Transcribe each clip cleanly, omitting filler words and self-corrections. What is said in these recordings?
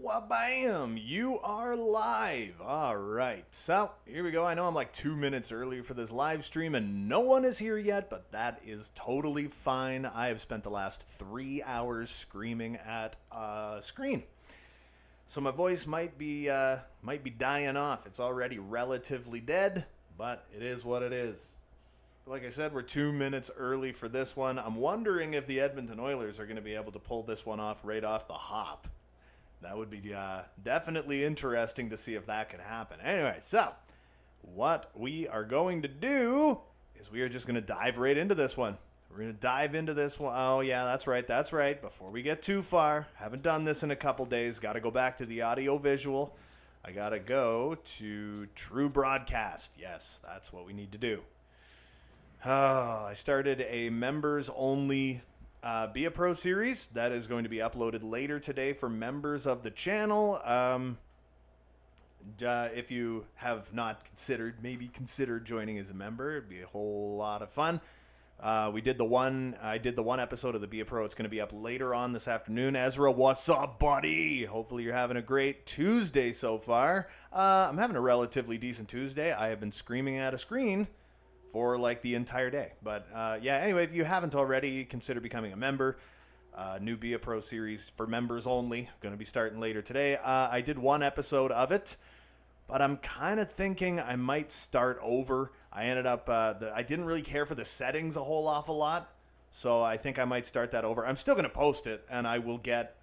Wabam! You are live. All right. So here we go. I know I'm like 2 minutes early for this live stream and no one is here yet, but that is totally fine. I have spent the last 3 hours screaming at a screen. So my voice might be dying off. It's already relatively dead, but it is what it is. Like I said, we're 2 minutes early for this one. I'm wondering if the Edmonton Oilers are going to be able to pull this one off right off the hop. That would be definitely interesting to see if that could happen. Anyway, so what we are going to do is we are just going to dive right into this one. We're going to dive into this one. Oh, yeah, that's right. Before we get too far, haven't done this in a couple days. Got to go back to the audio visual. I got to go to True Broadcast. Yes, that's what we need to do. I started a members-only Be a Pro series that is going to be uploaded later today for members of the channel. If you have not considered joining as a member, it'd be a whole lot of fun. I did the one episode of the Be a Pro. It's going to be up later on this afternoon. Ezra, what's up, buddy? Hopefully you're having a great Tuesday so far. I'm having a relatively decent Tuesday. I have been screaming at a screen for like the entire day. But yeah, anyway, if you haven't already, consider becoming a member. New Be a Pro series for members only. Going to be starting later today. I did one episode of it, but I'm kind of thinking I might start over. I ended up, I didn't really care for the settings a whole awful lot, so I think I might start that over. I'm still going to post it, and I will get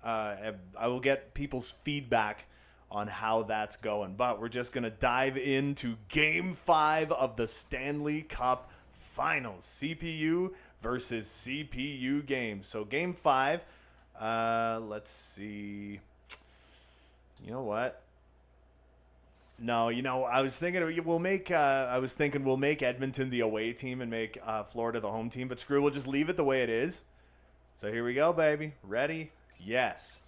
people's feedback on how that's going. But we're just going to dive into Game 5 of the Stanley Cup Finals. CPU versus CPU games. So Game 5, let's see. You know what? No, I was thinking we'll make Edmonton the away team and make Florida the home team. But screw, we'll just leave it the way it is. So here we go, baby. Ready? Yes.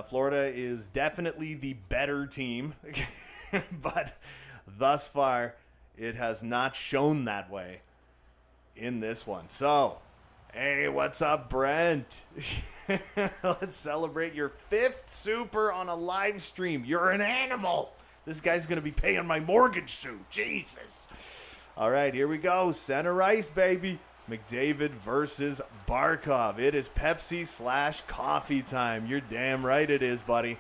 Florida is definitely the better team, but thus far it has not shown that way in this one. So, hey, what's up, Brent? Let's celebrate your 5th super on a live stream. You're an animal. This guy's going to be paying my mortgage soon. Jesus. All right, here we go. Center ice, baby. McDavid versus Barkov. It is Pepsi/coffee time. You're damn right it is, buddy.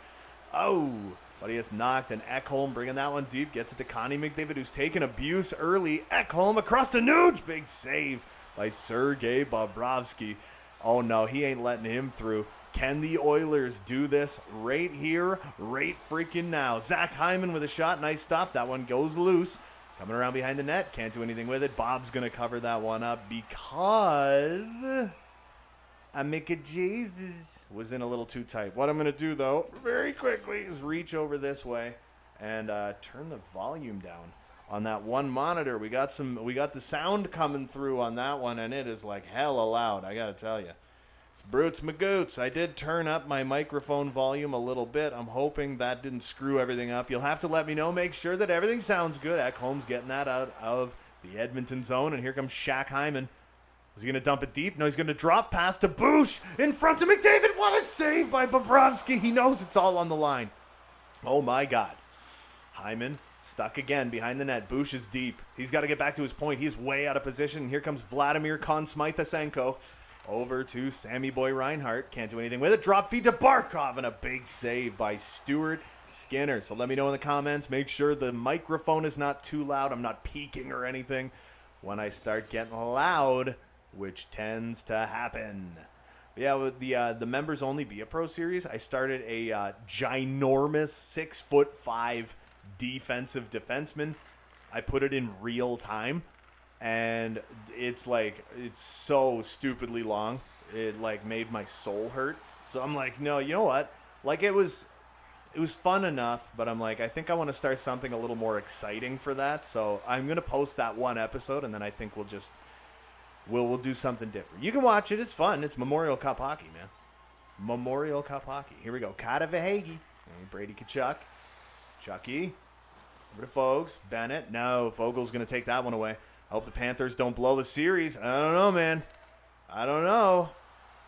Oh, buddy gets knocked, and Ekholm bringing that one deep. Gets it to Connie McDavid, who's taking abuse early. Ekholm across the Nuge. Big save by Sergei Bobrovsky. Oh, no, he ain't letting him through. Can the Oilers do this right here, right freaking now? Zach Hyman with a shot. Nice stop. That one goes loose. Coming around behind the net. Can't do anything with it. Bob's going to cover that one up because Jesus was in a little too tight. What I'm going to do, though, very quickly is reach over this way and turn the volume down on that one monitor. We got the sound coming through on that one, and it is like hella loud, I got to tell you. It's Brutes Magoots. I did turn up my microphone volume a little bit. I'm hoping that didn't screw everything up. You'll have to let me know. Make sure that everything sounds good. Ekholm's getting that out of the Edmonton zone. And here comes Shaq Hyman. Is he going to dump it deep? No, he's going to drop pass to Boosh in front of McDavid. What a save by Bobrovsky. He knows it's all on the line. Oh, my God. Hyman stuck again behind the net. Boosh is deep. He's got to get back to his point. He's way out of position. Here comes Vladimir Konsmythasenko. Over to Sammy Boy Reinhart. Can't do anything with it. Drop feed to Barkov and a big save by Stuart Skinner. So let me know in the comments. Make sure the microphone is not too loud. I'm not peaking or anything when I start getting loud, which tends to happen. But yeah, with the members only Be a Pro series, I started a ginormous 6'5" defensive defenseman. I put it in real time. And it's so stupidly long. It like made my soul hurt. So I'm like, no, you know what? Like it was fun enough, but I'm like, I think I want to start something a little more exciting for that. So I'm going to post that one episode, and then I think we'll do something different. You can watch it. It's fun. It's Memorial Cup hockey, man. Memorial Cup hockey. Here we go. Kata Verhaeghe. Brady Tkachuk. Chucky. Over to Fogs. Bennett. No, Fogel's going to take that one away. I hope the Panthers don't blow the series. I don't know, man. I don't know.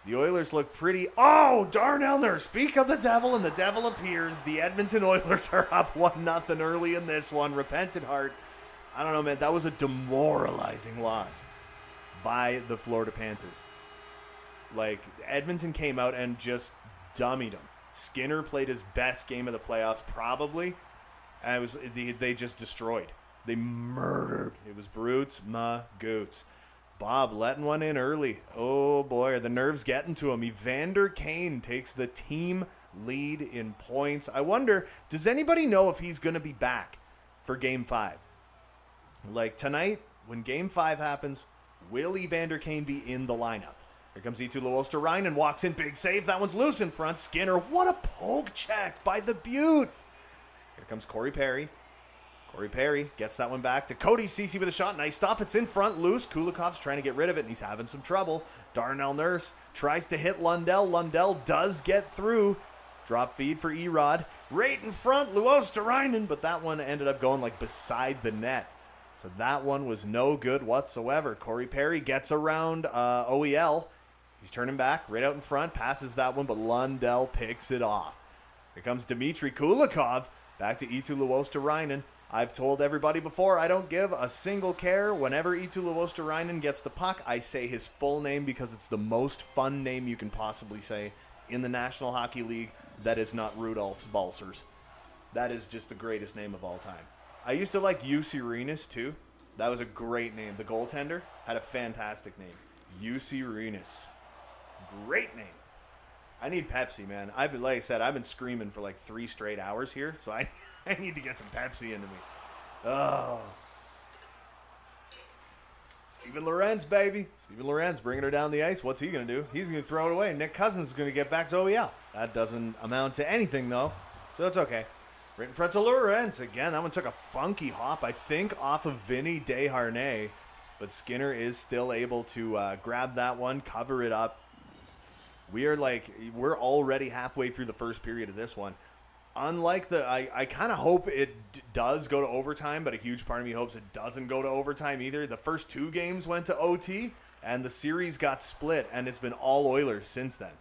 The Oilers look pretty... Oh, Darnell Nurse. Speak of the devil, and the devil appears. The Edmonton Oilers are up 1-0 early in this one. Repentant heart. I don't know, man. That was a demoralizing loss by the Florida Panthers. Like, Edmonton came out and just dummied them. Skinner played his best game of the playoffs, probably. And they just destroyed. They murdered. It was brutes, goots. Bob letting one in early. Oh, boy, are the nerves getting to him. Evander Kane takes the team lead in points. I wonder, does anybody know if he's going to be back for Game 5? Like, tonight, when Game 5 happens, will Evander Kane be in the lineup? Here comes Eetu Luostarinen, walks in, big save. That one's loose in front. Skinner, what a poke check by the Butte. Here comes Corey Perry. Corey Perry gets that one back to Cody Ceci with a shot. Nice stop. It's in front, loose. Kulikov's trying to get rid of it, and he's having some trouble. Darnell Nurse tries to hit Lundell. Lundell does get through. Drop feed for Erod. Right in front, Luostarinen, but that one ended up going like beside the net. So that one was no good whatsoever. Corey Perry gets around OEL. He's turning back, right out in front, passes that one, but Lundell picks it off. Here comes Dmitry Kulikov. Back to Eetu Luostarinen. I've told everybody before, I don't give a single care. Whenever Eetu Luostarinen gets the puck, I say his full name because it's the most fun name you can possibly say in the National Hockey League that is not Rudolph's Balsers. That is just the greatest name of all time. I used to like Jussi Rynys too. That was a great name. The goaltender had a fantastic name. Jussi Rynys. Great name. I need Pepsi, man. Like I said, I've been screaming for like 3 straight hours here, so I need to get some Pepsi into me. Oh. Steven Lorenz, baby. Steven Lorenz bringing her down the ice. What's he going to do? He's going to throw it away. Nick Cousins is going to get back to OEL. That doesn't amount to anything, though, so it's okay. Right in front to Lorenz. Again, that one took a funky hop, I think, off of Vinny Desharnais, but Skinner is still able to grab that one, cover it up. We're already halfway through the first period of this one. Unlike I kind of hope it does go to overtime, but a huge part of me hopes it doesn't go to overtime either. The first 2 games went to OT, and the series got split, and it's been all Oilers since then.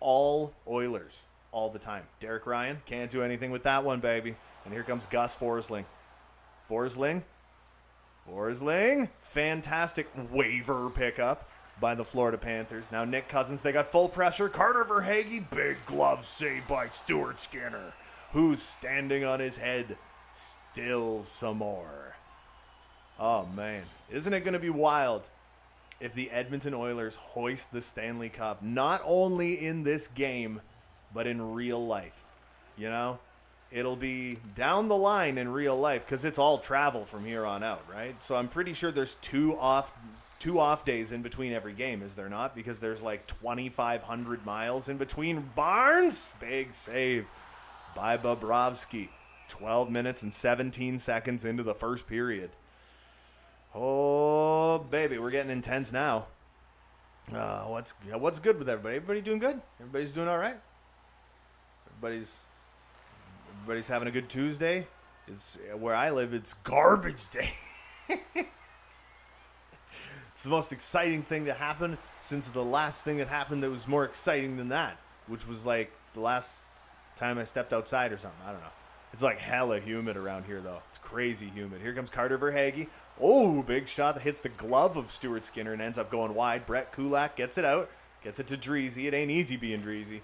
All Oilers, all the time. Derek Ryan can't do anything with that one, baby. And here comes Gus Forsling. Forsling. Fantastic waiver pickup by the Florida Panthers. Now Nick Cousins, they got full pressure. Carter Verhaeghe, big glove save by Stuart Skinner, who's standing on his head still some more. Oh, man. Isn't it going to be wild if the Edmonton Oilers hoist the Stanley Cup, not only in this game, but in real life? You know? It'll be down the line in real life because it's all travel from here on out, right? So I'm pretty sure there's two off days in between every game, is there not? Because there's like 2,500 miles in between. Barnes, big save by Bobrovsky. 12 minutes and 17 seconds into the first period. Oh, baby, we're getting intense now. What's good with everybody? Everybody doing good? Everybody's doing all right? Everybody's having a good Tuesday? It's where I live, it's garbage day. It's the most exciting thing to happen since the last thing that happened that was more exciting than that, which was like the last time I stepped outside or something. I don't know. It's like hella humid around here, though. It's crazy humid. Here comes Carter Verhaeghe. Oh, big shot that hits the glove of Stuart Skinner and ends up going wide. Brett Kulak gets it out. Gets it to Dreezy. It ain't easy being Dreezy.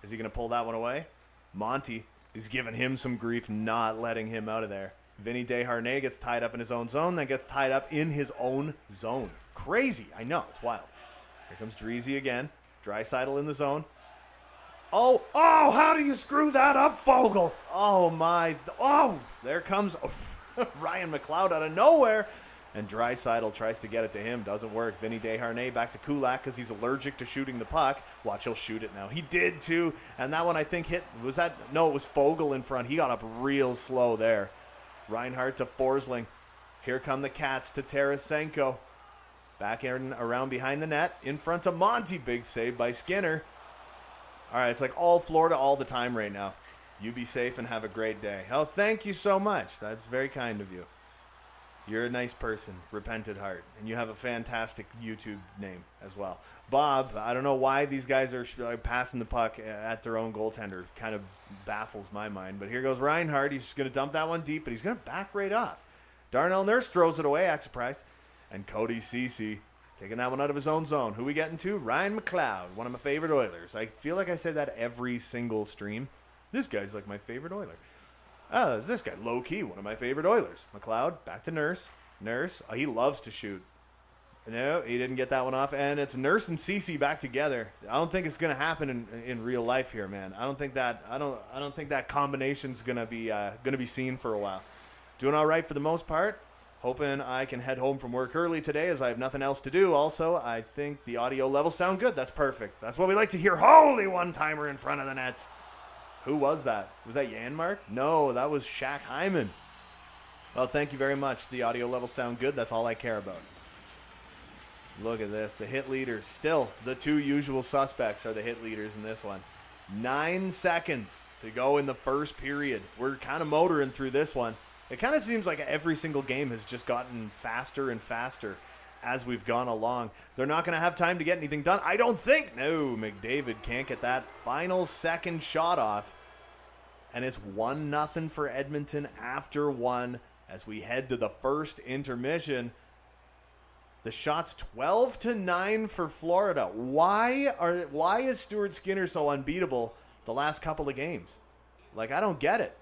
Is he going to pull that one away? Monty is giving him some grief, not letting him out of there. Vinny Desharnais gets tied up in his own zone, then gets tied up in his own zone. Crazy. I know. It's wild. Here comes Dreezy again. Draisaitl in the zone. Oh, how do you screw that up, Fogle? Oh, my. Oh, there comes Ryan McLeod out of nowhere. And Draisaitl tries to get it to him. Doesn't work. Vinny Desharnais back to Kulak because he's allergic to shooting the puck. Watch, he'll shoot it now. He did, too. And that one, I think, hit. Was that? No, it was Fogle in front. He got up real slow there. Reinhardt to Forsling. Here come the Cats to Tarasenko. Back in, around behind the net. In front of Monty. Big save by Skinner. All right, it's like all Florida all the time right now. You be safe and have a great day. Oh, thank you so much. That's very kind of you. You're a nice person, repentant heart, and you have a fantastic YouTube name as well. Bob, I don't know why these guys are passing the puck at their own goaltender. Kind of baffles my mind. But here goes Reinhardt. He's just going to dump that one deep, but he's going to back right off. Darnell Nurse throws it away, act surprised. And Cody Ceci taking that one out of his own zone. Who we getting to? Ryan McLeod, one of my favorite Oilers. I feel like I say that every single stream. This guy's like my favorite Oiler. This guy, low-key, one of my favorite Oilers. McLeod, back to Nurse. Nurse, he loves to shoot. No, he didn't get that one off. And it's Nurse and Ceci back together. I don't think it's going to happen in real life here, man. I don't think that combination's going to be seen for a while. Doing all right for the most part. Hoping I can head home from work early today as I have nothing else to do. Also, I think the audio levels sound good. That's perfect. That's what we like to hear. Holy one-timer in front of the net. Who was that? Was that Janmark? No, that was Shaq Hyman. Well, thank you very much. The audio levels sound good. That's all I care about. Look at this. The hit leaders. Still, the two usual suspects are the hit leaders in this one. 9 seconds to go in the first period. We're kind of motoring through this one. It kind of seems like every single game has just gotten faster and faster as we've gone along. They're not going to have time to get anything done, I don't think. No, McDavid can't get that final second shot off. And it's 1-0 for Edmonton after one as we head to the first intermission. The shot's 12-9 for Florida. Why is Stuart Skinner so unbeatable the last couple of games? Like, I don't get it.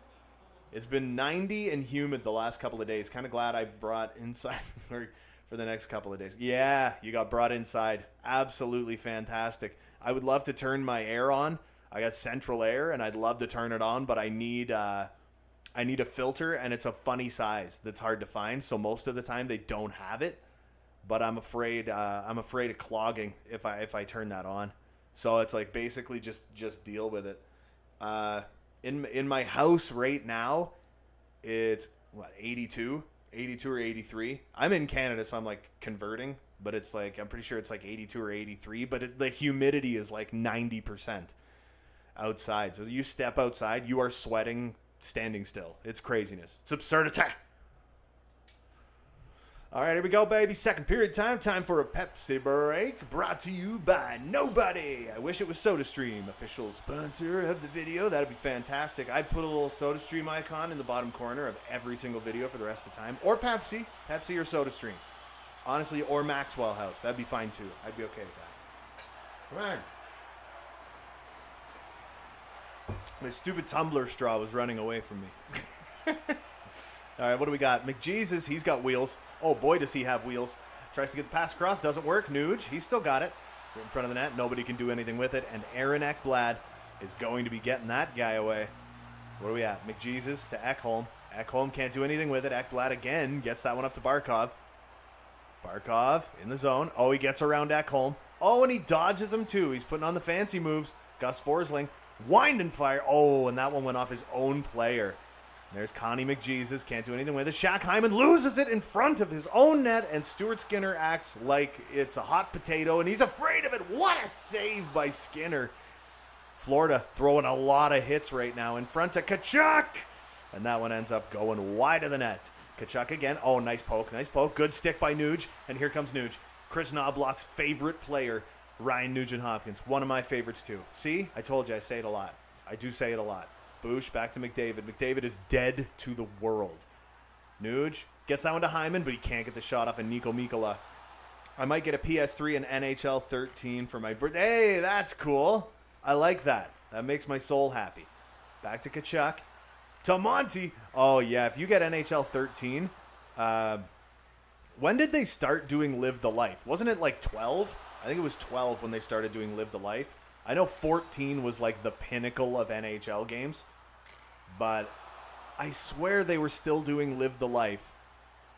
It's been 90 and humid the last couple of days. Kind of glad I brought inside for the next couple of days. Yeah, you got brought inside. Absolutely fantastic. I would love to turn my air on. I got central air, and I'd love to turn it on, but I need a filter, and it's a funny size that's hard to find. So most of the time they don't have it, but I'm afraid of clogging if I turn that on. So it's like basically just deal with it. In my house right now, it's 82 or 83. I'm in Canada, so I'm like converting, but it's like, I'm pretty sure it's like 82 or 83, but the humidity is like 90% outside. So you step outside, you are sweating standing still. It's craziness. It's absurdity. All right, here we go, baby. Second period time. Time for a Pepsi break. Brought to you by Nobody. I wish it was SodaStream, official sponsor of the video. That'd be fantastic. I'd put a little SodaStream icon in the bottom corner of every single video for the rest of the time. Or Pepsi. Pepsi or SodaStream. Honestly, or Maxwell House. That'd be fine, too. I'd be okay with that. Come on. My stupid tumbler straw was running away from me. All right, what do we got? McJesus, he's got wheels. Oh, boy, does he have wheels. Tries to get the pass across. Doesn't work. Nuge, he's still got it. Right in front of the net. Nobody can do anything with it. And Aaron Ekblad is going to be getting that guy away. Where are we at? McJesus to Ekholm. Ekholm can't do anything with it. Ekblad again gets that one up to Barkov. Barkov in the zone. Oh, he gets around Ekholm. Oh, and he dodges him, too. He's putting on the fancy moves. Gus Forsling. Wind and fire. Oh, and that one went off his own player. There's Connie McJesus. Can't do anything with it. Shaq Hyman loses it in front of his own net, and Stuart Skinner acts like it's a hot potato, and he's afraid of it. What a save by Skinner. Florida throwing a lot of hits right now in front of Tkachuk, and that one ends up going wide of the net. Tkachuk again. Oh, nice poke. Nice poke. Good stick by Nuge, and here comes Nuge. Chris Knobloch's favorite player, Ryan Nugent-Hopkins. One of my favorites, too. See? I told you I say it a lot. I do say it a lot. Boosh, back to McDavid. McDavid is dead to the world. Nuge gets that one to Hyman, but he can't get the shot off of Nico Mikkola. I might get a PS3 and NHL 13 for my birthday. Hey, that's cool. I like that. That makes my soul happy. Back to Tkachuk. To Monty. Oh, yeah, if you get NHL 13, when did they start doing Live the Life? Wasn't it like 12? I think it was 12 when they started doing Live the Life. I know 14 was like the pinnacle of NHL games, but I swear they were still doing Live the Life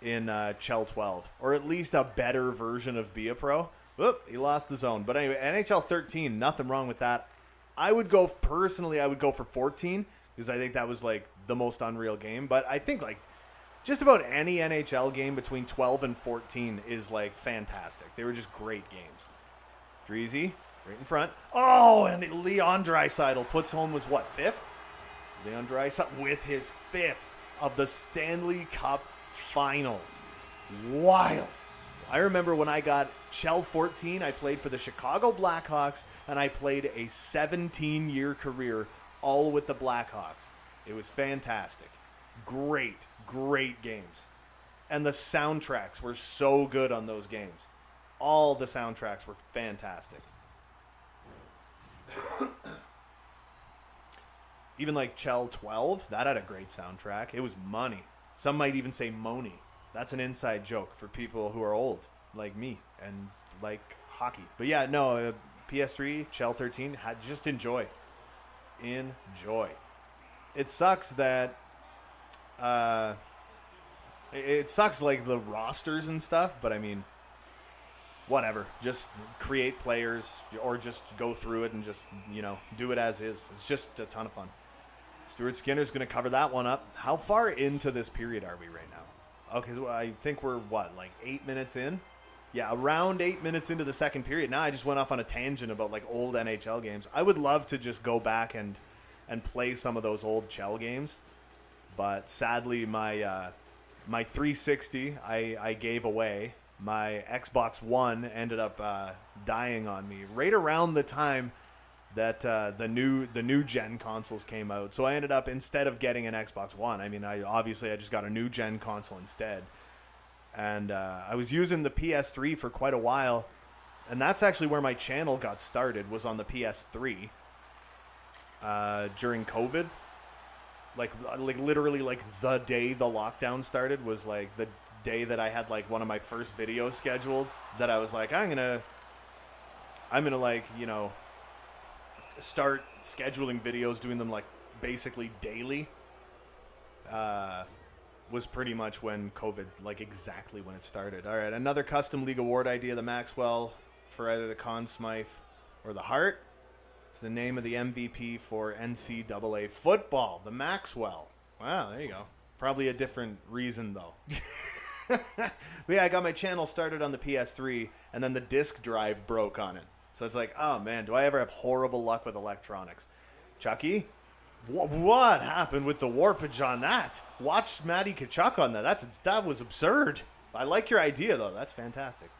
in Chell 12, or at least a better version of Be a Pro. Whoop, he lost the zone. But anyway, NHL 13, nothing wrong with that. I would go for 14 because I think that was like the most unreal game. But I think like just about any NHL game between 12 and 14 is like fantastic. They were just great games. Dreezy. Right in front. Oh, and Leon Draisaitl puts home was what, 5th? Leon Draisaitl with his 5th of the Stanley Cup Finals. wild. I remember when I got Chell 14, I played for the Chicago Blackhawks, and I played a 17-year career all with the Blackhawks. It was fantastic. Great, great games. And the soundtracks were so good on those games. All the soundtracks were fantastic. Even like Chell 12, that had a great soundtrack. It was money. Some might even say money. That's an inside joke for people who are old, like me, and like hockey. But yeah, no, PS3, Chell 13, just enjoy. Enjoy. It sucks that, it sucks like the rosters and stuff, but I mean, whatever. Just create players or just go through it and just, do it as is. It's just a ton of fun. Stuart Skinner's going to cover that one up. How far into this period are we right now? Okay, so I think we're, like 8 minutes in? Yeah, around 8 minutes into the second period. Now I just went off on a tangent about, like, old NHL games. I would love to just go back and play some of those old Chell games. But sadly, my 360 I gave away. My Xbox One ended up dying on me right around the time that the new gen consoles came out. So I ended up, instead of getting an Xbox One, I mean, I just got a new gen console instead. And I was using the PS3 for quite a while, and that's actually where my channel got started, was on the PS3 during COVID. Like literally, like the day the lockdown started was like the day that I had like one of my first videos scheduled, that I was like, I'm gonna like, start scheduling videos, doing them like basically daily. Was pretty much when COVID, like exactly when it started. All right, another custom league award idea, the Maxwell for either the Conn Smythe or the Hart. It's the name of the MVP for NCAA football, the Maxwell. Wow, there you go. Probably a different reason though. But yeah, I got my channel started on the PS3, and then the disk drive broke on it. So it's like, oh man, do I ever have horrible luck with electronics? Chucky, what happened with the warpage on that? Watch Matty Kachuk on that. That was absurd. I like your idea though. That's fantastic.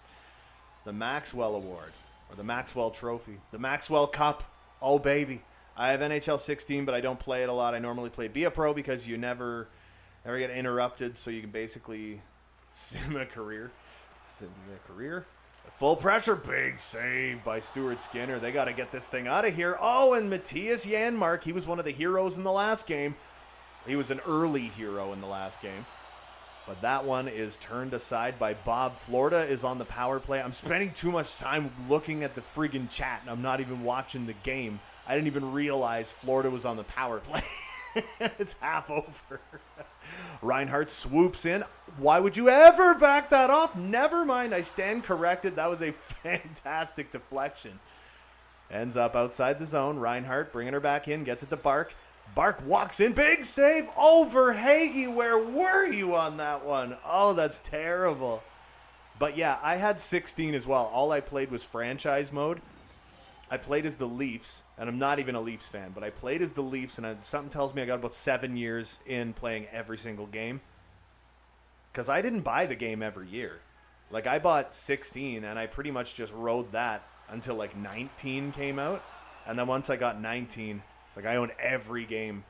The Maxwell Award, or the Maxwell Trophy, the Maxwell Cup. Oh baby, I have NHL 16, but I don't play it a lot. I normally play Be a Pro because you never get interrupted, so you can basically sim a career. Full pressure, big save by Stuart Skinner. They got to get this thing out of here. Oh, and Matthias Janmark, he was one of the heroes in the last game. He was an early hero in the last game. But that one is turned aside by Bob. Florida is on the power play. I'm spending too much time looking at the friggin' chat, and I'm not even watching the game. I didn't even realize Florida was on the power play. It's half over. Reinhart swoops in. Why would you ever back that off? Never mind. I stand corrected. That was a fantastic deflection. Ends up outside the zone. Reinhart bringing her back in. Gets it to Bark. Bark walks in. Big save over Hagee. Where were you on that one? Oh, that's terrible. But yeah, I had 16 as well. All I played was franchise mode. I played as the Leafs, and I'm not even a Leafs fan, but I played as the Leafs, and something tells me I got about 7 years in playing every single game. Because I didn't buy the game every year. Like, I bought 16, and I pretty much just rode that until, like, 19 came out. And then once I got 19, it's like I owned every game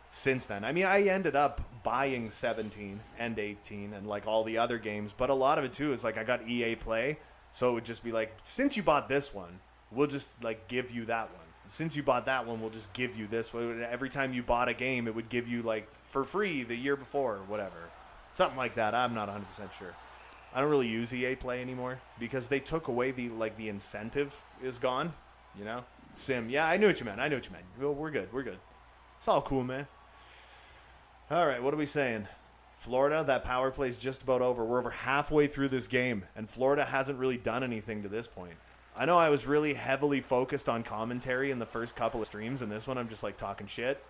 since then. I mean, I ended up buying 17 and 18 and, like, all the other games. But a lot of it, too, is, like, I got EA Play. So it would just be like, since you bought this one, we'll just, like, give you that one. Since you bought that one, we'll just give you this one. Every time you bought a game, it would give you, like, for free the year before or whatever. Something like that. I'm not 100% sure. I don't really use EA Play anymore because they took away the incentive is gone, Sim. Yeah, I knew what you meant. Well, we're good. It's all cool, man. All right, what are we saying? Florida, that power play is just about over. We're over halfway through this game, and Florida hasn't really done anything to this point. I know I was really heavily focused on commentary in the first couple of streams, and this one I'm just like talking shit.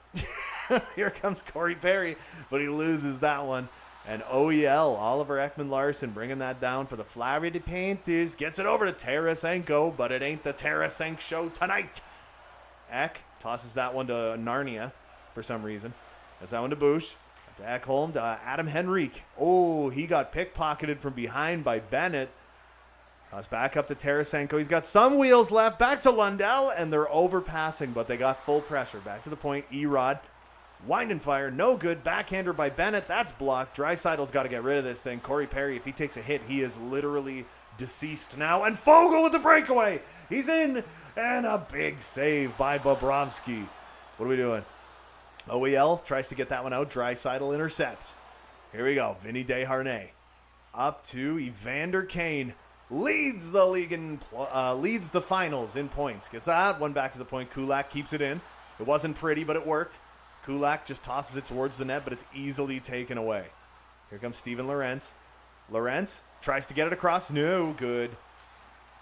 Here comes Corey Perry, but he loses that one. And OEL, Oliver Ekman-Larsson, bringing that down for the Florida Panthers. Gets it over to Tarasenko, but it ain't the Tarasenko show tonight. Ek tosses that one to Narnia for some reason. That's that one to Bush. To Ekholm, to Adam Henrique. Oh, he got pickpocketed from behind by Bennett. Pass back up to Tarasenko. He's got some wheels left. Back to Lundell, and they're overpassing, but they got full pressure. Back to the point. Erod. Wind and fire. No good. Backhander by Bennett. That's blocked. Draisaitl's got to get rid of this thing. Corey Perry, if he takes a hit, he is literally deceased now. And Fogle with the breakaway. He's in. And a big save by Bobrovsky. What are we doing? OEL tries to get that one out. Draisaitl intercepts. Here we go. Vinny Desharnais. Up to Evander Kane. Leads the league in leads the finals in points. Gets out. One back to the point. Kulak keeps it in. It wasn't pretty, but it worked. Kulak just tosses it towards the net, but it's easily taken away. Here comes Steven Lorentz. Lorentz tries to get it across. No good.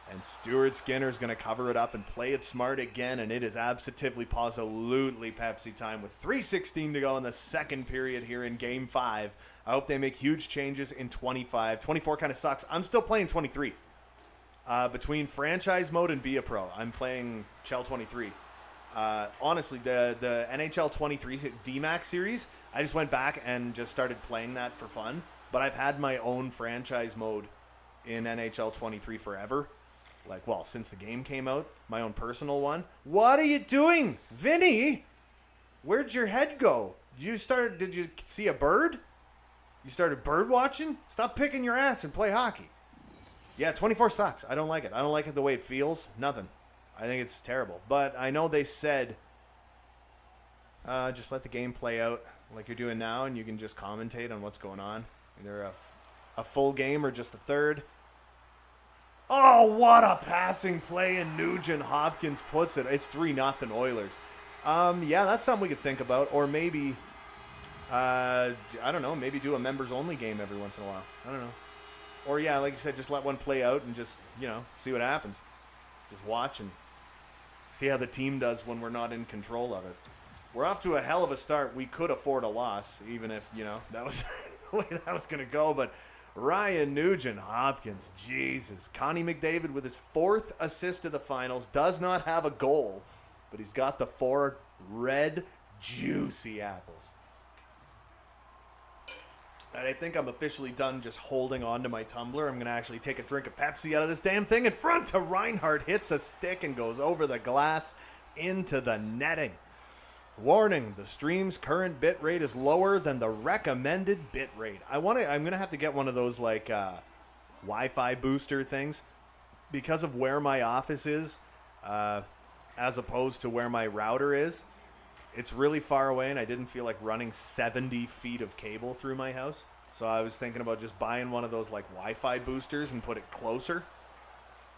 And Stuart Skinner's going to cover it up and play it smart again, and it is absolutely Pepsi time with 3:16 to go in the second period here in Game 5. I hope they make huge changes in 25. 24 kind of sucks. I'm still playing 23. Between franchise mode and Be a Pro, I'm playing Chell 23. Honestly, the NHL 23 DMAX series, I just went back and just started playing that for fun. But I've had my own franchise mode in NHL 23 forever. Since the game came out, my own personal one. What are you doing? Vinny? Where'd your head go? Did you see a bird? You started bird watching? Stop picking your ass and play hockey. Yeah, 24 sucks. I don't like it. I don't like it the way it feels. Nothing. I think it's terrible. But I know they said just let the game play out like you're doing now, and you can just commentate on what's going on. Either a full game or just a third. Oh, what a passing play, and Nugent Hopkins puts it. It's 3-0 Oilers. Yeah, that's something we could think about. Or maybe, I don't know, maybe do a members-only game every once in a while. I don't know. Or, yeah, like you said, just let one play out and just, see what happens. Just watch and see how the team does when we're not in control of it. We're off to a hell of a start. We could afford a loss, even if, that was the way that was going to go. But Ryan Nugent-Hopkins, Jesus. Connie McDavid with his 4th assist of the finals. Does not have a goal, but he's got the 4 red, juicy apples. And I think I'm officially done just holding on to my tumbler. I'm going to actually take a drink of Pepsi out of this damn thing. In front to Reinhardt, hits a stick and goes over the glass into the netting. Warning, the stream's current bit rate is lower than the recommended bit rate. I'm going to have to get one of those Wi-Fi booster things because of where my office is as opposed to where my router is. It's really far away, and I didn't feel like running 70 feet of cable through my house. So I was thinking about just buying one of those Wi-Fi boosters and put it closer.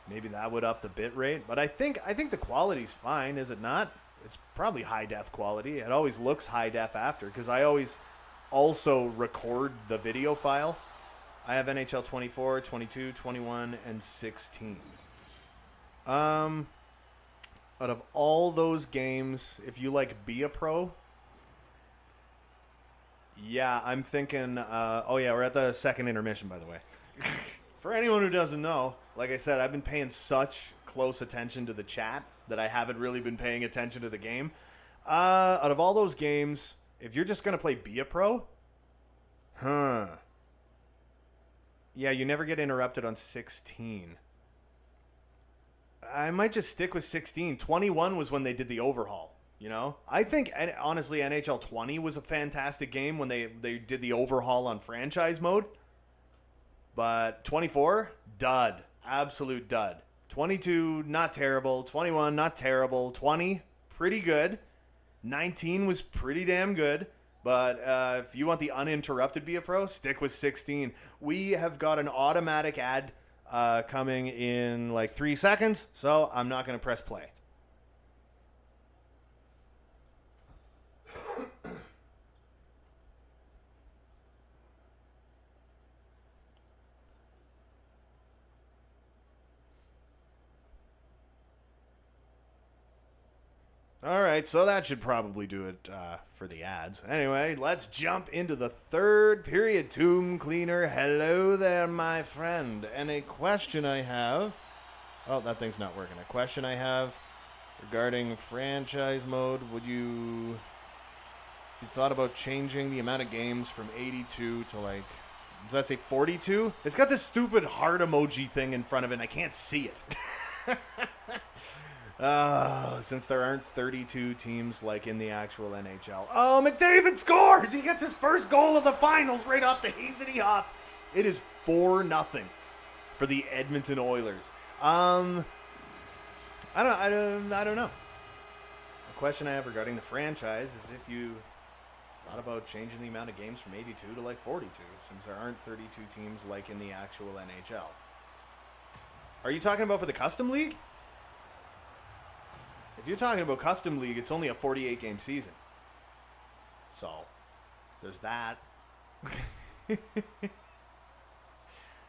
Maybe that would up the bit rate. But I think the quality's fine, is it not? It's probably high def quality. It always looks high def after, because I always also record the video file. I have NHL 24, 22, 21, and 16. Out of all those games, if you Be a Pro, yeah, I'm thinking, we're at the second intermission, by the way. For anyone who doesn't know, like I said, I've been paying such close attention to the chat that I haven't really been paying attention to the game. Out of all those games, if you're just going to play Be a Pro, yeah, you never get interrupted on 16. I might just stick with 16. 21 was when they did the overhaul, I think, honestly, NHL 20 was a fantastic game when they did the overhaul on franchise mode. But 24, dud. Absolute dud. 22, not terrible. 21, not terrible. 20, pretty good. 19 was pretty damn good. But if you want the uninterrupted Be a Pro, stick with 16. We have got an automatic ad coming in 3 seconds, so I'm not going to press play. All right, so that should probably do it for the ads. Anyway, let's jump into the third period. Tomb Cleaner, hello there, my friend. And a question I have... Oh, that thing's not working. A question I have regarding franchise mode. Would you If you thought about changing the amount of games from 82 to like, does that say 42? It's got this stupid heart emoji thing in front of it, and I can't see it. Since there aren't 32 teams like in the actual NHL. Oh, McDavid scores! He gets his first goal of the finals right off the hazity hop. It is 4-0 for the Edmonton Oilers. I don't know. A question I have regarding the franchise is if you thought about changing the amount of games from 82 to like 42, since there aren't 32 teams like in the actual NHL. Are you talking about for the custom league? If you're talking about custom league, it's only a 48-game season. So, there's that.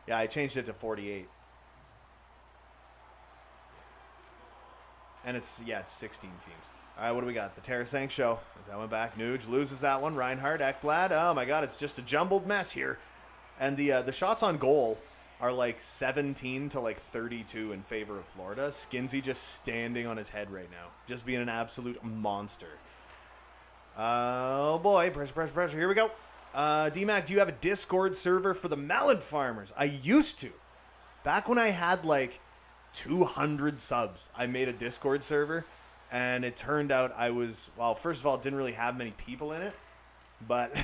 Yeah, I changed it to 48. And it's 16 teams. All right, what do we got? The Tarasenko show. As I went back, Nuge loses that one. Reinhardt, Ekblad. Oh, my God, it's just a jumbled mess here. And the shots on goal are like 17 to like 32 in favor of Florida. Skinsy just standing on his head right now. Just being an absolute monster. Oh, boy. Pressure. Here we go. D-Mac, do you have a Discord server for the Melon Farmers? I used to. Back when I had like 200 subs, I made a Discord server. And it turned out I was, well, first of all, it didn't really have many people in it. But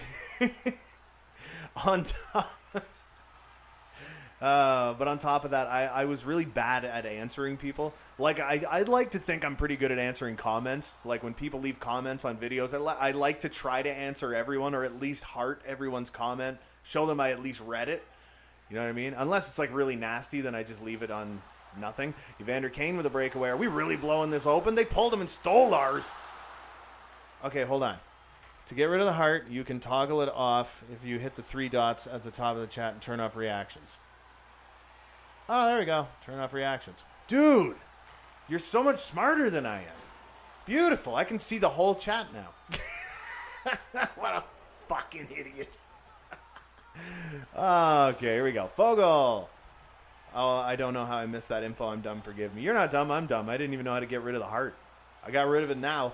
on top of that, I was really bad at answering people. Like, I'd like to think I'm pretty good at answering comments. Like, when people leave comments on videos, I like to try to answer everyone, or at least heart everyone's comment. Show them I at least read it. You know what I mean? Unless it's, like, really nasty, then I just leave it on nothing. Evander Kane with a breakaway. Are we really blowing this open? They pulled him and stole ours. Okay, hold on. To get rid of the heart, you can toggle it off if you hit the 3 dots at the top of the chat and turn off reactions. Oh, there we go. Turn off reactions. Dude, you're so much smarter than I am. Beautiful. I can see the whole chat now. What a fucking idiot. Okay, here we go. Fogel. Oh, I don't know how I missed that info. I'm dumb. Forgive me. You're not dumb. I'm dumb. I didn't even know how to get rid of the heart. I got rid of it now.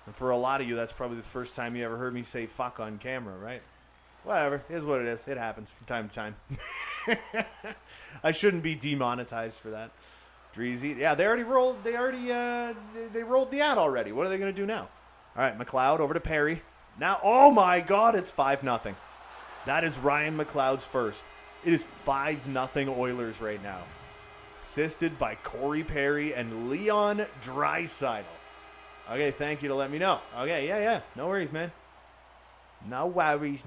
And for a lot of you, that's probably the first time you ever heard me say fuck on camera, right? Whatever. It is what it is. It happens from time to time. I shouldn't be demonetized for that. Dreezy. Yeah, they already rolled. They rolled the ad already. What are they going to do now? All right, McLeod over to Perry. Now, oh my God, it's 5-0. That is Ryan McLeod's first. It is 5-0 Oilers right now. Assisted by Corey Perry and Leon Draisaitl. Okay, thank you to let me know. Okay, yeah. No worries, man. No worries.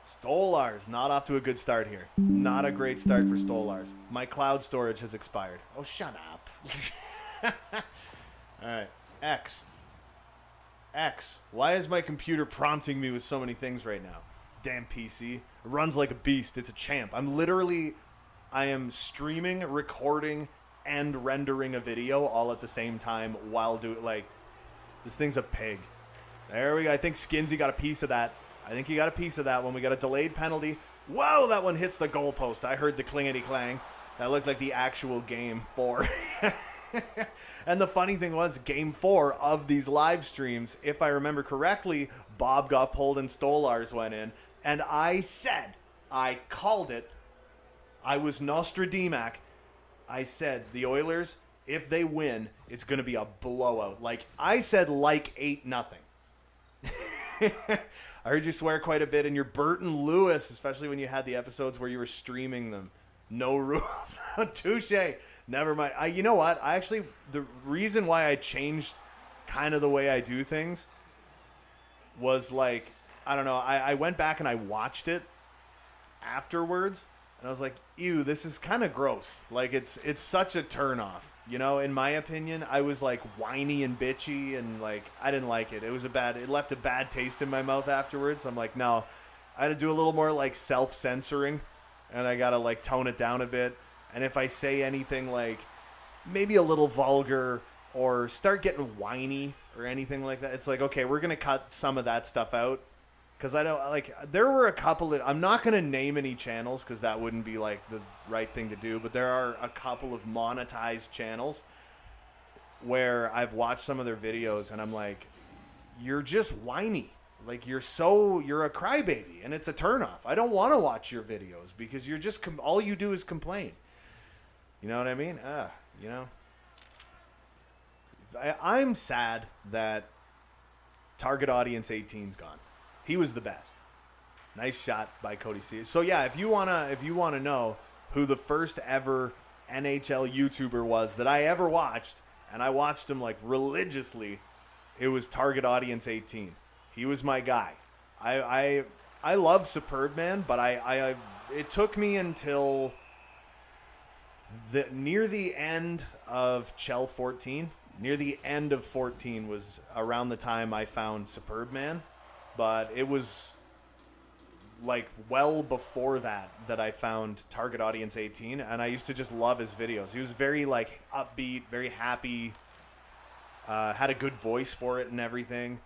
Stolarz, not off to a good start here. Not a great start for Stolarz. My cloud storage has expired. Oh, shut up. All right, X. Why is my computer prompting me with so many things right now? This damn PC. It runs like a beast. It's a champ. I am streaming, recording, and rendering a video all at the same time while doing, like, this thing's a pig. There we go. I think Skinsy got a piece of that. I think he got a piece of that one. We got a delayed penalty. Whoa, that one hits the goalpost. I heard the clingety clang. That looked like the actual Game 4. And the funny thing was, Game 4 of these live streams, if I remember correctly, Bob got pulled and Stolarz went in. And I called it. I was Nostradamus. I said, the Oilers, if they win, it's going to be a blowout. Like, I said, like 8-0. I heard you swear quite a bit in your Burton Lewis, especially when you had the episodes where you were streaming them. No rules. Touche. Never mind. You know what? The reason why I changed kind of the way I do things was like, I don't know. I went back and I watched it afterwards, and I was like, ew, this is kind of gross. Like, it's such a turnoff. You know, in my opinion, I was like whiny and bitchy, and like I didn't like it. It left a bad taste in my mouth afterwards. I'm like, no, I had to do a little more like self-censoring, and I gotta like tone it down a bit. And if I say anything like maybe a little vulgar or start getting whiny or anything like that, it's like, okay, we're gonna cut some of that stuff out. Because I don't, like, there were a couple of, I'm not going to name any channels because that wouldn't be, like, the right thing to do. But there are a couple of monetized channels where I've watched some of their videos and I'm like, you're just whiny. Like, you're a crybaby, and it's a turnoff. I don't want to watch your videos because you're just, all you do is complain. You know what I mean? You know. I'm sad that target audience 18's gone. He was the best. Nice shot by Cody C. So yeah, if you wanna know who the first ever NHL YouTuber was that I ever watched, and I watched him like religiously, it was target audience 18. He was my guy. I love Superb Man, but I it took me until near the end of Chell 14. Near the end of 14 was around the time I found Superb Man, but it was like well before that I found target audience 18, and I used to just love his videos. He was very like upbeat, very happy, had a good voice for it and everything.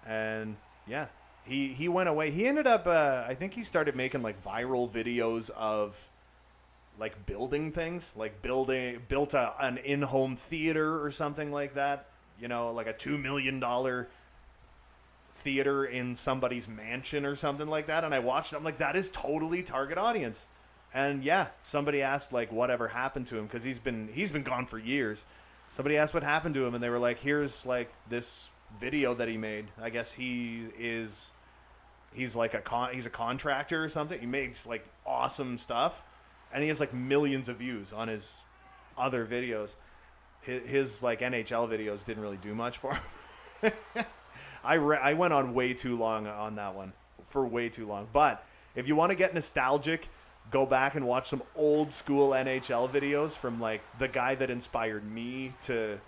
And yeah, he went away. He ended up, I think he started making like viral videos of like building things, like built an in-home theater or something like that. You know, like a $2 million theater in somebody's mansion or something like that. And I watched it. I'm like, that is totally target audience. And yeah, somebody asked like whatever happened to him, because he's been gone for years. Somebody asked what happened to him, and they were like, here's like this video that he made. I guess he's like he's a contractor or something. He makes like awesome stuff, and he has like millions of views on his other videos. His like NHL videos didn't really do much for him. I went on way too long on that one, for way too long. But if you want to get nostalgic, go back and watch some old school NHL videos from like the guy that inspired me to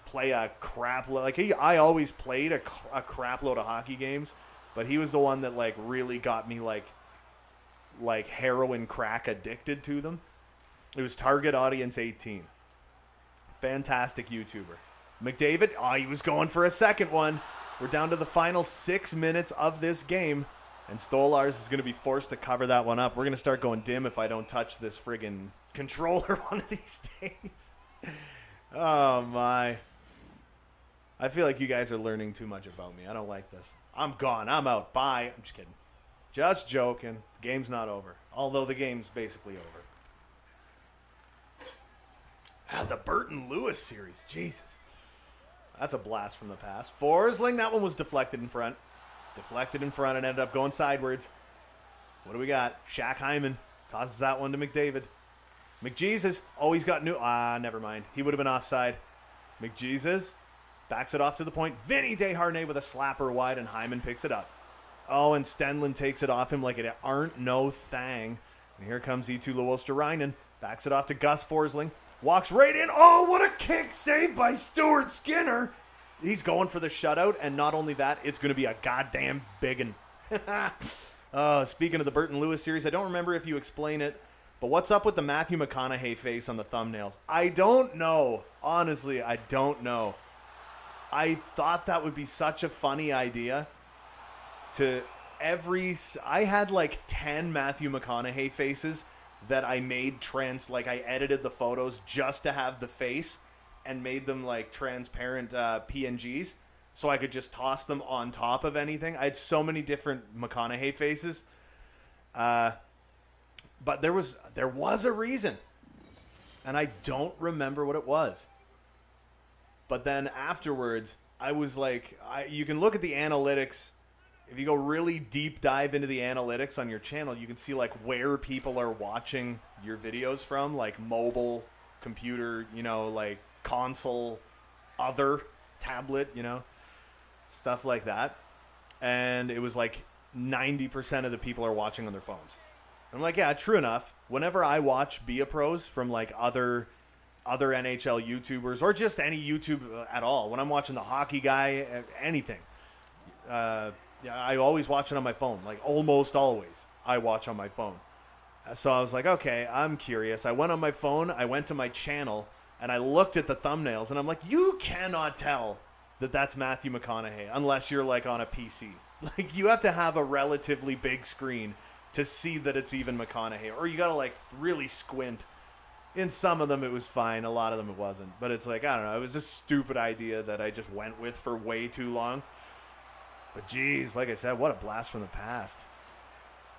play a crap like I always played a crap load of hockey games, but he was the one that like really got me like heroin crack addicted to them. It was target audience 18. Fantastic YouTuber. McDavid, he was going for a second one. We're down to the final 6 minutes of this game, and Stolars is going to be forced to cover that one up. We're going to start going dim if I don't touch this friggin' controller one of these days. Oh my. I feel like you guys are learning too much about me. I don't like this. I'm gone. I'm out. Bye. I'm just kidding. Just joking. The game's not over. Although the game's basically over. The Burton Lewis series. Jesus. That's a blast from the past. Forsling, that one was deflected in front. Deflected in front and ended up going sideways. What do we got? Shaq Hyman tosses that one to McDavid. McJesus. Oh, he's got new. Never mind. He would have been offside. McJesus backs it off to the point. Vinny Desharnais with a slapper wide, and Hyman picks it up. Oh, and Stenlund takes it off him like it aren't no thang. And here comes Eetu Luostarinen. Backs it off to Gus Forsling. Walks right in. Oh, what a kick save by Stuart Skinner. He's going for the shutout, and not only that, it's going to be a goddamn biggin. Speaking of the Burton Lewis series, I don't remember if you explain it, but what's up with the Matthew McConaughey face on the thumbnails? I don't know. Honestly, I don't know. I thought that would be such a funny idea. I had like 10 Matthew McConaughey faces that I made I edited the photos just to have the face and made them like transparent PNGs so I could just toss them on top of anything. I had so many different McConaughey faces. But there was a reason, and I don't remember what it was. But then afterwards, I was like, you can look at the analytics. If you go really deep dive into the analytics on your channel, you can see like where people are watching your videos from, like mobile, computer, like console, other, tablet, stuff like that. And it was like 90% of the people are watching on their phones. I'm like, yeah, true enough. Whenever I watch Be A Pros from like other NHL YouTubers, or just any YouTube at all, when I'm watching the hockey guy, anything, I always watch it on my phone. Like almost always I watch on my phone. So I was like, okay, I'm curious. I went on my phone, I went to my channel, and I looked at the thumbnails, and I'm like, you cannot tell that that's Matthew McConaughey unless you're like on a PC. Like you have to have a relatively big screen to see that it's even McConaughey, or you gotta like really squint. In some of them, it was fine. A lot of them, it wasn't. But it's like, I don't know. It was a stupid idea that I just went with for way too long. But geez, like I said, what a blast from the past.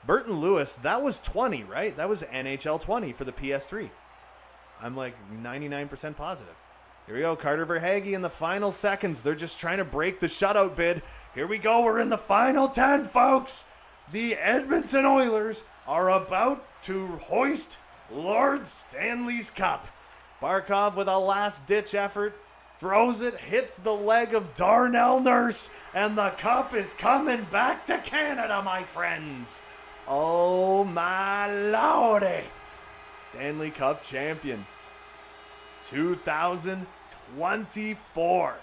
Burton Lewis, that was 20, right? That was NHL 20 for the PS3. I'm like 99% positive. Here we go. Carter Verhaeghe in the final seconds. They're just trying to break the shutout bid. Here we go. We're in the final 10, folks. The Edmonton Oilers are about to hoist Lord Stanley's Cup. Barkov with a last-ditch effort. Throws it, hits the leg of Darnell Nurse, and the cup is coming back to Canada, my friends. Oh, my lordy. Stanley Cup champions. 2024.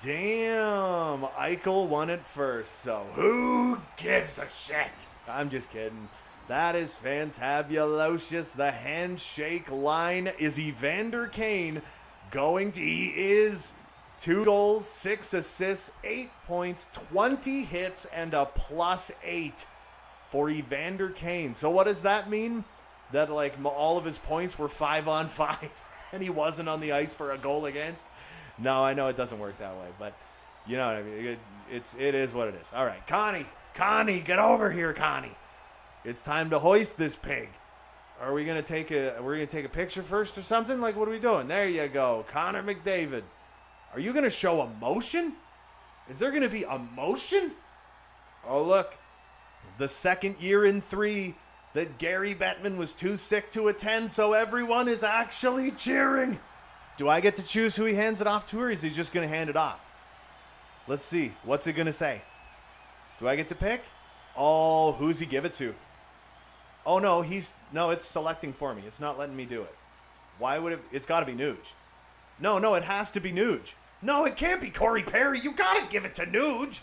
Damn, Eichel won it first, so who gives a shit? I'm just kidding. That is fantabulous. The handshake line is Evander Kane going to, he is 2 goals, 6 assists, 8 points, 20 hits, and a +8 for Evander Kane. So what does that mean? That like all of his points were 5-on-5 and he wasn't on the ice for a goal against? No, I know it doesn't work that way, but you know what I mean. It is what it is. All right, Connie, get over here, Connie. It's time to hoist this pig. Are we gonna take a picture first or something? Like, what are we doing? There you go, Connor McDavid. Are you gonna show emotion? Is there gonna be emotion? Oh look, the second year in 3 that Gary Bettman was too sick to attend, so everyone is actually cheering. Do I get to choose who he hands it off to, or is he just gonna hand it off? Let's see. What's it gonna say? Do I get to pick? Oh, who's he give it to? Oh, no, it's selecting for me. It's not letting me do it. Why would it? It's got to be Nuge. No, it has to be Nuge. No, it can't be Corey Perry. You got to give it to Nuge.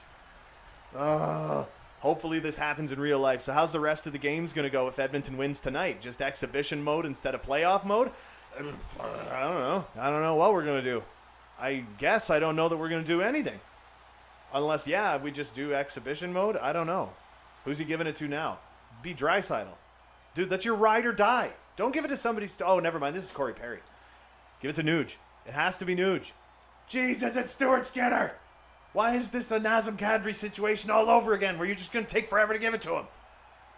Hopefully this happens in real life. So how's the rest of the games going to go if Edmonton wins tonight? Just exhibition mode instead of playoff mode? I don't know. I don't know what we're going to do. I guess I don't know that we're going to do anything. Unless, we just do exhibition mode. I don't know. Who's he giving it to now? Be Draisaitl. Dude, that's your ride or die. Don't give it to somebody. Oh, never mind. This is Corey Perry. Give it to Nuge. It has to be Nuge. Jesus, it's Stuart Skinner. Why is this a Nazem Kadri situation all over again where you're just going to take forever to give it to him?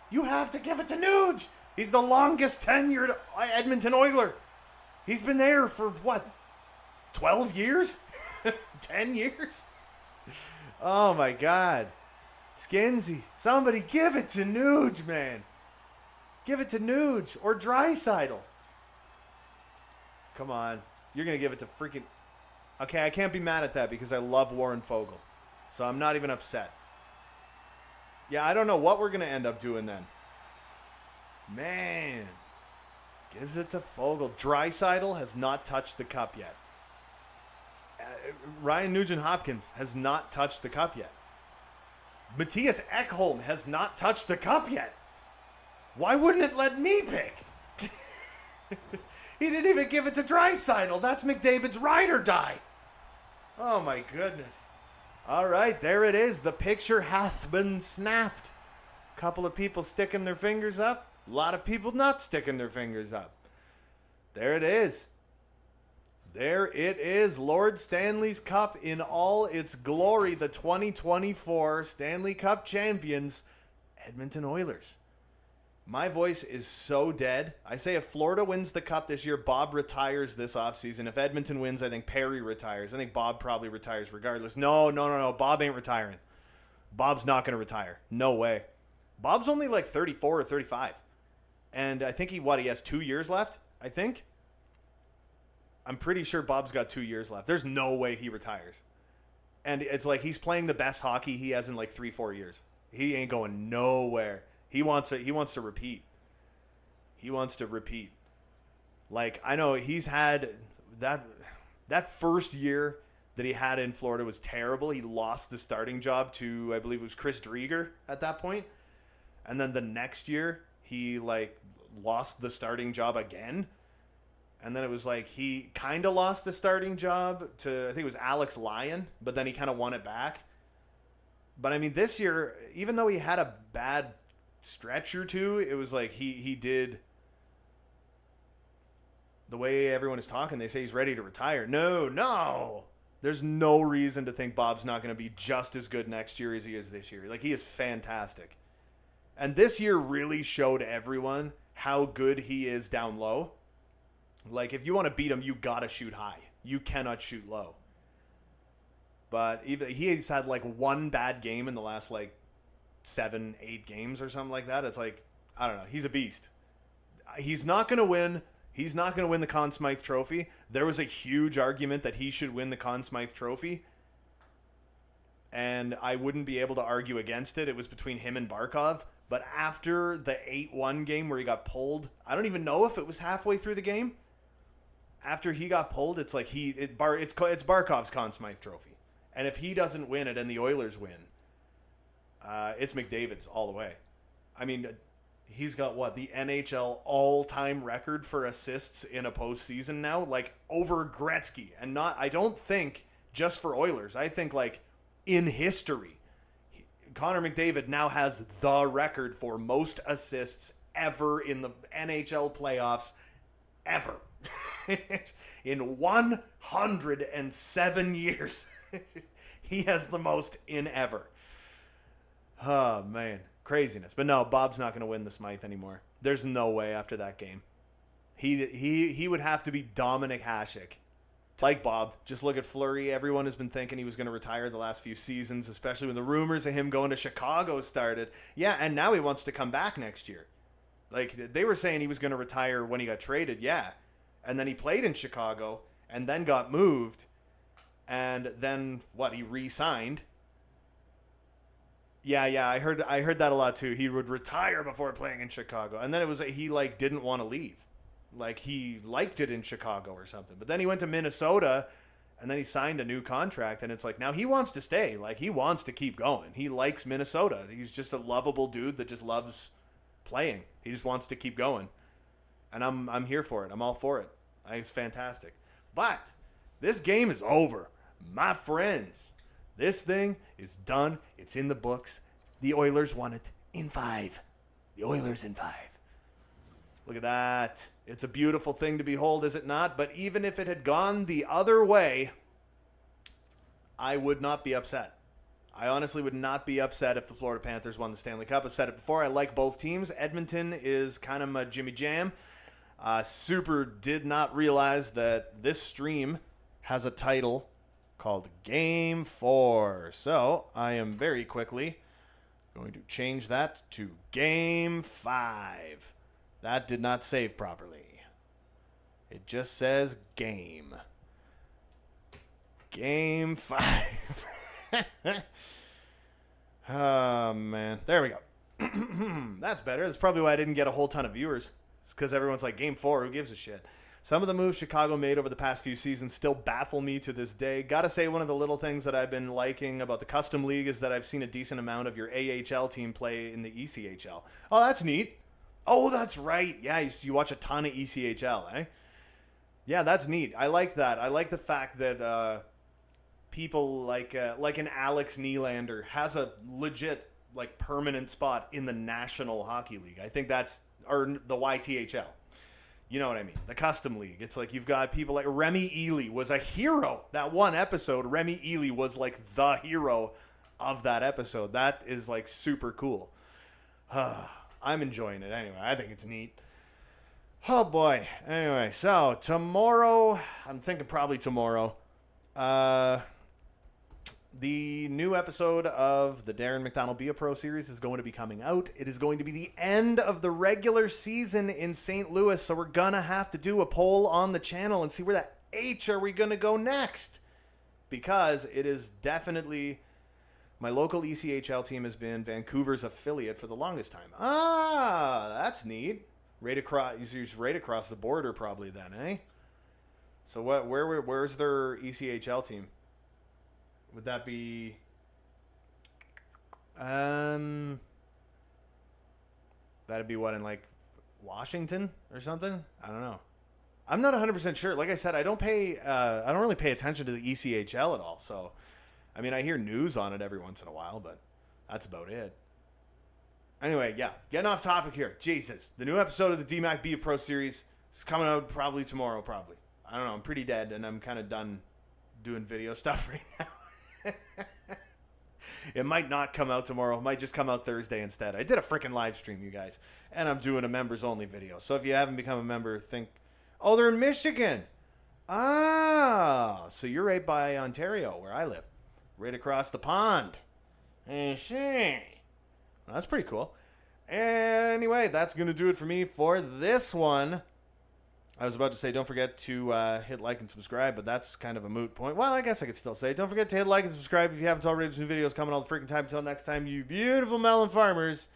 You have to give it to Nuge. He's the longest tenured Edmonton Oiler. He's been there for, what, 12 years? 10 years? Oh, my God. Skinsy, somebody give it to Nuge, man. Give it to Nuge or Draisaitl. Come on. You're going to give it to freaking... Okay, I can't be mad at that because I love Warren Fogle. So I'm not even upset. Yeah, I don't know what we're going to end up doing then. Man. Gives it to Fogle. Draisaitl has not touched the cup yet. Ryan Nugent-Hopkins has not touched the cup yet. Matthias Ekholm has not touched the cup yet. Why wouldn't it let me pick? He didn't even give it to Draisaitl. That's McDavid's ride or die. Oh, my goodness. All right, there it is. The picture hath been snapped. A couple of people sticking their fingers up. A lot of people not sticking their fingers up. There it is. There it is. Lord Stanley's Cup in all its glory. The 2024 Stanley Cup champions, Edmonton Oilers. My voice is so dead. I say if Florida wins the cup this year, Bob retires this offseason. If Edmonton wins, I think Perry retires. I think Bob probably retires regardless. No. Bob ain't retiring. Bob's not going to retire. No way. Bob's only like 34 or 35. And I think he has 2 years left, I think. I'm pretty sure Bob's got 2 years left. There's no way he retires. And it's like he's playing the best hockey he has in like 3-4 years. He ain't going nowhere. He wants to repeat. He wants to repeat. Like, I know he's had that first year that he had in Florida was terrible. He lost the starting job to, I believe it was Chris Drieger at that point. And then the next year he like lost the starting job again. And then it was like he kind of lost the starting job to, I think it was Alex Lyon, but then he kind of won it back. But I mean, this year, even though he had a bad stretch or two, it was like he did the way everyone is talking, they say he's ready to retire. No. There's no reason to think Bob's not going to be just as good next year as he is this year. Like, he is fantastic. And this year really showed everyone how good he is down low. Like, if you want to beat him, you got to shoot high. You cannot shoot low. But even he's had like one bad game in the last like 7-8 games or something like that. It's like, I don't know. He's a beast. He's not going to win. He's not going to win the Conn Smythe Trophy. There was a huge argument that he should win the Conn Smythe Trophy. And I wouldn't be able to argue against it. It was between him and Barkov. But after the 8-1 game where he got pulled, I don't even know if it was halfway through the game. After he got pulled, it's like it's Barkov's Conn Smythe Trophy. And if he doesn't win it and the Oilers win, it's McDavid's all the way. I mean, he's got the NHL all-time record for assists in a postseason now, like over Gretzky. And I don't think just for Oilers. I think like in history, Connor McDavid now has the record for most assists ever in the NHL playoffs ever. In 107 years. He has the most in ever. Oh, man. Craziness. But no, Bob's not going to win the Smythe anymore. There's no way after that game. He would have to be Dominic Hasek. Like Bob, just look at Fleury. Everyone has been thinking he was going to retire the last few seasons, especially when the rumors of him going to Chicago started. Yeah, and now he wants to come back next year. Like, they were saying he was going to retire when he got traded, yeah. And then he played in Chicago and then got moved. And then he re-signed. Yeah, I heard that a lot too. He would retire before playing in Chicago. And then it was he didn't want to leave. Like, he liked it in Chicago or something. But then he went to Minnesota and then he signed a new contract, and it's like now he wants to stay. Like, he wants to keep going. He likes Minnesota. He's just a lovable dude that just loves playing. He just wants to keep going. And I'm here for it. I'm all for it. I think it's fantastic. But this game is over. My friends, this thing is done. It's in the books. The Oilers won it in 5. The Oilers in 5. Look at that. It's a beautiful thing to behold, is it not? But even if it had gone the other way, I would not be upset. I honestly would not be upset if the Florida Panthers won the Stanley Cup. I've said it before. I like both teams. Edmonton is kind of my Jimmy Jam. Super did not realize that this stream has a title called Game 4. So I am very quickly going to change that to Game 5. That did not save properly. It just says Game. Game 5. Oh, man. There we go. That's better. That's probably why I didn't get a whole ton of viewers. It's because everyone's like, Game 4, who gives a shit? Some of the moves Chicago made over the past few seasons still baffle me to this day. Gotta say, one of the little things that I've been liking about the Custom League is that I've seen a decent amount of your AHL team play in the ECHL. Oh, that's neat. Oh, that's right. Yeah, you watch a ton of ECHL, eh? Yeah, that's neat. I like that. I like the fact that people like an Alex Nylander has a legit, like, permanent spot in the National Hockey League. I think or the YTHL. You know what I mean? The Custom League. It's like you've got people like Remy Ely was a hero. That one episode, Remy Ely was like the hero of that episode. That is like super cool. I'm enjoying it anyway. I think it's neat. Oh boy. Anyway, so tomorrow, I'm thinking probably tomorrow, the new episode of the Darren McDonald Be a Pro series is going to be coming out. It is going to be the end of the regular season in St. Louis, so we're going to have to do a poll on the channel and see where the H are we going to go next. Because it is definitely... My local ECHL team has been Vancouver's affiliate for the longest time. Ah, that's neat. Right across the border probably then, eh? So where's their ECHL team? Would that be that'd be what, in like Washington or something? I don't know. I'm not 100% sure. Like I said, I don't really pay attention to the ECHL at all. So, I mean, I hear news on it every once in a while, but that's about it. Anyway, yeah, getting off topic here. Jesus, the new episode of the DMAC Be a Pro series It's coming out probably tomorrow, probably. I don't know. I'm pretty dead, and I'm kind of done doing video stuff right now. It might not come out tomorrow. It might just come out Thursday instead. I did a freaking live stream, you guys, and I'm doing a members-only video. So if you haven't become a member, think, oh, they're in Michigan. Ah, so you're right by Ontario, where I live. Right across the pond. Well, that's pretty cool. Anyway, that's going to do it for me for this one. I was about to say don't forget to hit like and subscribe, but that's kind of a moot point. Well, I guess I could still say don't forget to hit like and subscribe if you haven't already. There's new videos coming all the freaking time. Until next time, you beautiful melon farmers.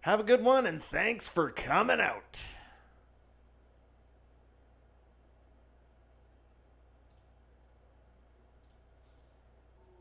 Have a good one, and thanks for coming out.